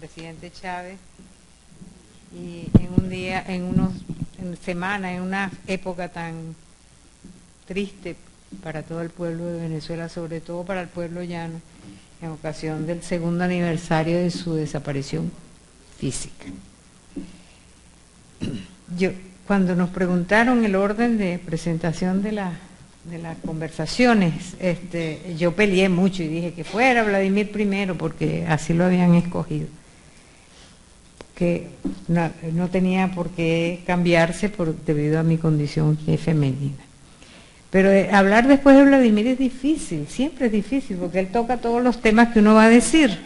presidente Chávez, y en un día, en semana, en una época tan triste para todo el pueblo de Venezuela, sobre todo para el pueblo llano, en ocasión del segundo aniversario de su desaparición física. Cuando nos preguntaron el orden de presentación de las conversaciones, yo peleé mucho y dije que fuera Vladimir primero, porque así lo habían escogido, que no tenía por qué cambiarse debido a mi condición femenina. Pero hablar después de Vladimir es difícil, siempre es difícil, porque él toca todos los temas que uno va a decir.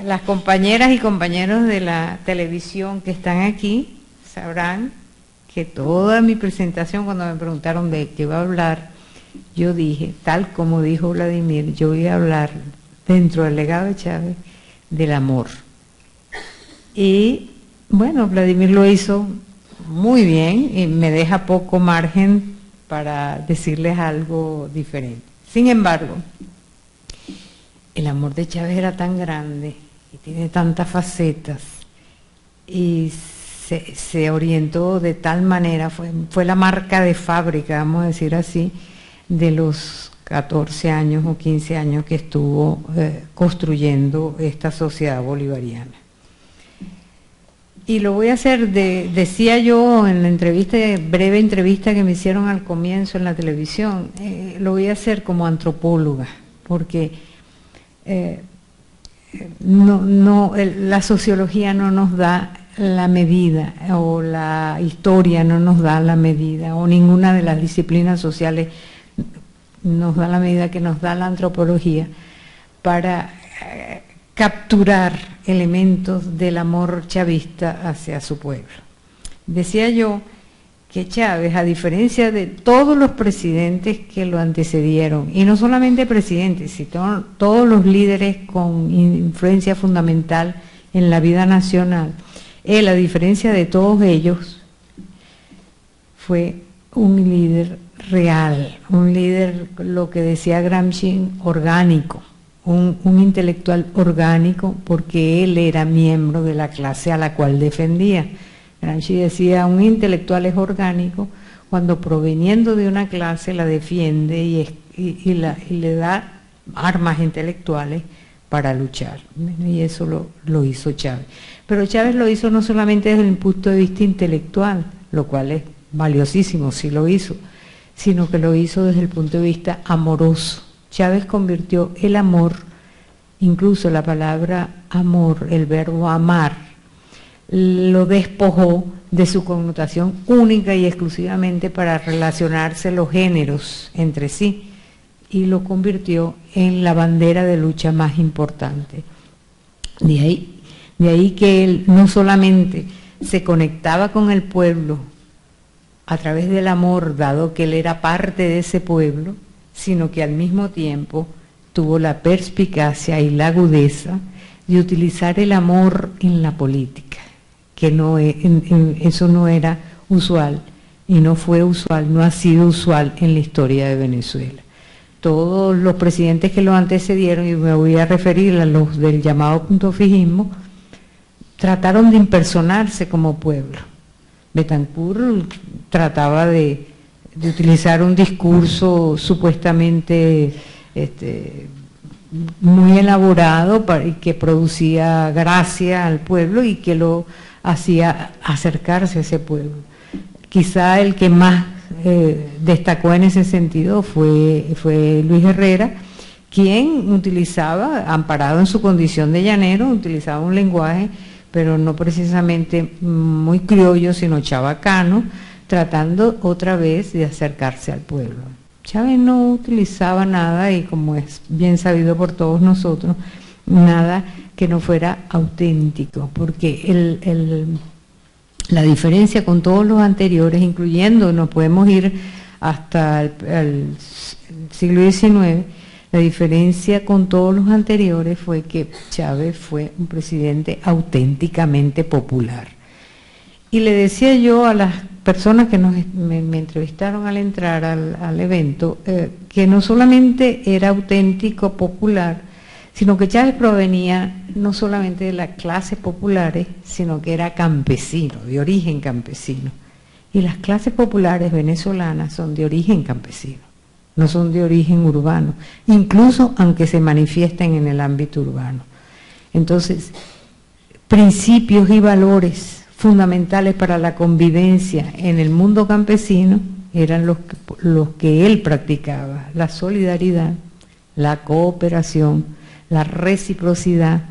Las compañeras y compañeros de la televisión que están aquí sabrán que toda mi presentación, cuando me preguntaron de qué iba a hablar, yo dije, tal como dijo Vladimir, yo voy a hablar dentro del legado de Chávez del amor. Y bueno, Vladimir lo hizo muy bien y me deja poco margen para decirles algo diferente. Sin embargo, el amor de Chávez era tan grande y tiene tantas facetas y se orientó de tal manera, fue la marca de fábrica, vamos a decir así, de los 14 años o 15 años que estuvo construyendo esta sociedad bolivariana. Y lo voy a hacer, decía yo en la breve entrevista que me hicieron al comienzo en la televisión, lo voy a hacer como antropóloga, porque la sociología no nos da la medida, o la historia no nos da la medida, o ninguna de las disciplinas sociales nos da la medida que nos da la antropología para capturar elementos del amor chavista hacia su pueblo. Decía yo que Chávez, a diferencia de todos los presidentes que lo antecedieron, y no solamente presidentes, sino todos los líderes con influencia fundamental en la vida nacional, él, a diferencia de todos ellos, fue un líder real, un líder, lo que decía Gramsci, orgánico, un intelectual orgánico, porque él era miembro de la clase a la cual defendía. Gramsci decía, un intelectual es orgánico cuando proveniendo de una clase la defiende y le da armas intelectuales para luchar. Y eso lo hizo Chávez. Pero Chávez lo hizo no solamente desde el punto de vista intelectual, lo cual es valiosísimo, sí lo hizo, sino que lo hizo desde el punto de vista amoroso. Chávez convirtió el amor, incluso la palabra amor, el verbo amar, lo despojó de su connotación única y exclusivamente para relacionarse los géneros entre sí, y lo convirtió en la bandera de lucha más importante. De ahí que él no solamente se conectaba con el pueblo a través del amor, dado que él era parte de ese pueblo, sino que al mismo tiempo tuvo la perspicacia y la agudeza de utilizar el amor en la política, que eso no era usual y no fue usual, no ha sido usual en la historia de Venezuela. Todos los presidentes que lo antecedieron, y me voy a referir a los del llamado puntofijismo, trataron de impersonarse como pueblo. Betancourt trataba de utilizar un discurso supuestamente muy elaborado y que producía gracia al pueblo y que lo hacía acercarse a ese pueblo. Quizá el que más destacó en ese sentido fue Luis Herrera, quien utilizaba, amparado en su condición de llanero, utilizaba un lenguaje, pero no precisamente muy criollo, sino chabacano, tratando otra vez de acercarse al pueblo. Chávez no utilizaba nada, y como es bien sabido por todos nosotros, nada que no fuera auténtico, porque la diferencia con todos los anteriores, incluyendo, nos podemos ir hasta el siglo XIX, la diferencia con todos los anteriores fue que Chávez fue un presidente auténticamente popular. Y le decía yo a las personas que me entrevistaron al entrar al evento, que no solamente era auténtico, popular, sino que Chávez provenía no solamente de las clases populares, sino que era campesino, de origen campesino. Y las clases populares venezolanas son de origen campesino, no son de origen urbano, incluso aunque se manifiesten en el ámbito urbano. Entonces, principios y valores fundamentales para la convivencia en el mundo campesino eran los que él practicaba: la solidaridad, la cooperación, la reciprocidad,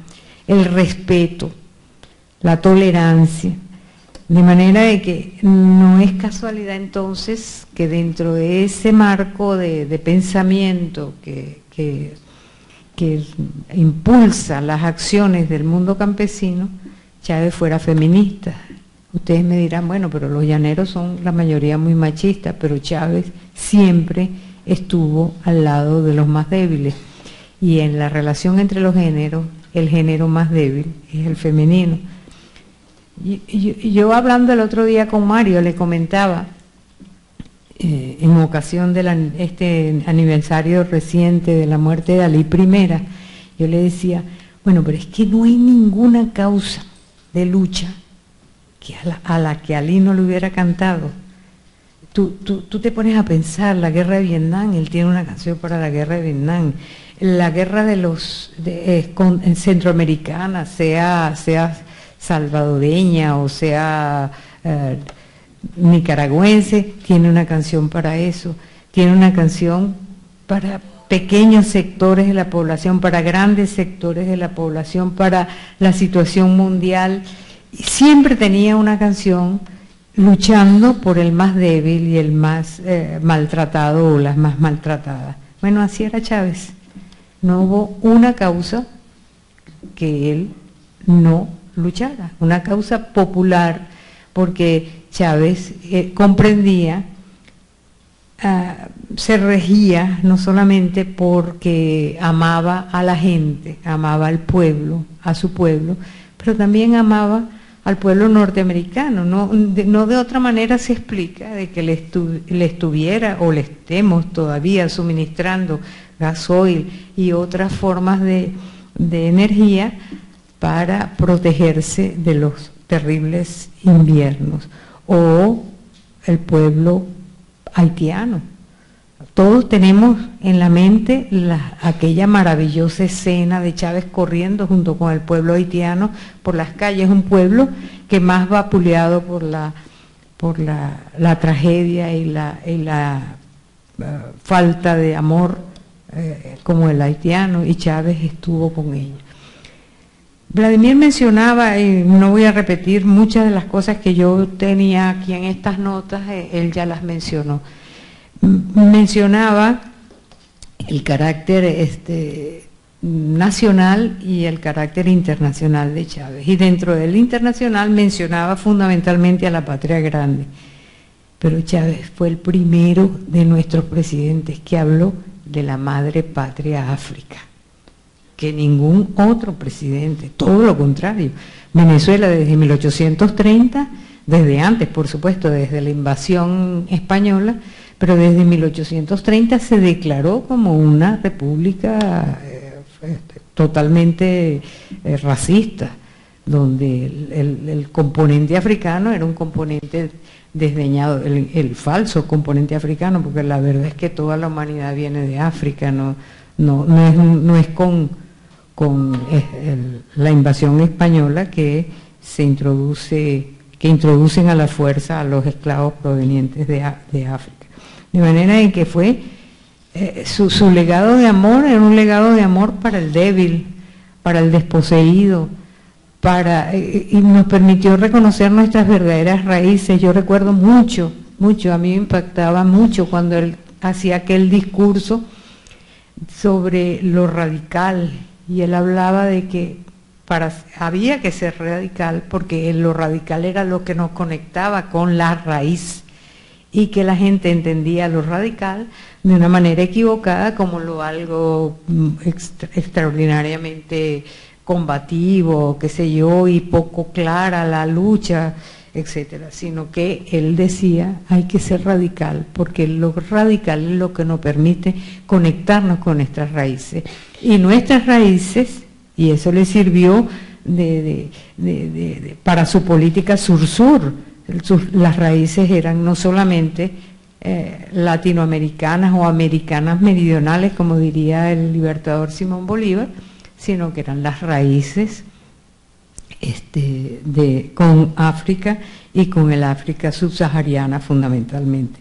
el respeto, la tolerancia. De manera de que no es casualidad entonces que dentro de ese marco de pensamiento que impulsa las acciones del mundo campesino, Chávez fuera feminista. Ustedes me dirán, bueno, pero los llaneros son la mayoría muy machistas, pero Chávez siempre estuvo al lado de los más débiles. Y en la relación entre los géneros, el género más débil es el femenino. Yo hablando el otro día con Mario, le comentaba, en ocasión de este aniversario reciente de la muerte de Alí I, yo le decía, bueno, pero es que no hay ninguna causa de lucha que a la que Alí no le hubiera cantado. Tú te pones a pensar, la guerra de Vietnam, él tiene una canción para la guerra de Vietnam, la guerra centroamericana, sea salvadoreña o sea nicaragüense, tiene una canción para eso, tiene una canción para pequeños sectores de la población, para grandes sectores de la población, para la situación mundial, y siempre tenía una canción luchando por el más débil y el más maltratado o las más maltratadas. Bueno, así era Chávez. No hubo una causa que él no luchara, una causa popular, porque Chávez comprendía, se regía no solamente porque amaba a la gente, amaba al pueblo, a su pueblo, pero también amaba al pueblo norteamericano. No de otra manera se explica de que le estuviera o le estemos todavía suministrando gasoil y otras formas de energía para protegerse de los terribles inviernos, o el pueblo haitiano. Todos tenemos en la mente aquella maravillosa escena de Chávez corriendo junto con el pueblo haitiano por las calles, un pueblo que más vapuleado por la tragedia y la falta de amor como el haitiano, y Chávez estuvo con ellos. Vladimir mencionaba, y no voy a repetir muchas de las cosas que yo tenía aquí en estas notas, él ya las mencionó. Mencionaba el carácter nacional y el carácter internacional de Chávez, y dentro del internacional mencionaba fundamentalmente a la patria grande, pero Chávez fue el primero de nuestros presidentes que habló de la madre patria África, que ningún otro presidente, todo lo contrario. Venezuela desde 1830, desde antes por supuesto, desde la invasión española, pero desde 1830 se declaró como una república totalmente racista, donde el componente africano era un componente desdeñado, el falso componente africano, porque la verdad es que toda la humanidad viene de África, no es con la invasión española que introducen a la fuerza a los esclavos provenientes de África. De manera en que fue su legado de amor, era un legado de amor para el débil, para el desposeído, y nos permitió reconocer nuestras verdaderas raíces. Yo recuerdo mucho, a mí me impactaba mucho cuando él hacía aquel discurso sobre lo radical, y él hablaba de que había que ser radical porque lo radical era lo que nos conectaba con la raíz, y que la gente entendía lo radical de una manera equivocada como algo extraordinariamente combativo, qué sé yo, y poco clara la lucha etcétera, sino que él decía hay que ser radical, porque lo radical es lo que nos permite conectarnos con nuestras raíces. Y nuestras raíces, y eso le sirvió para su política sur-sur, las raíces eran no solamente latinoamericanas o americanas meridionales, como diría el libertador Simón Bolívar, sino que eran las raíces con África y con el África subsahariana fundamentalmente.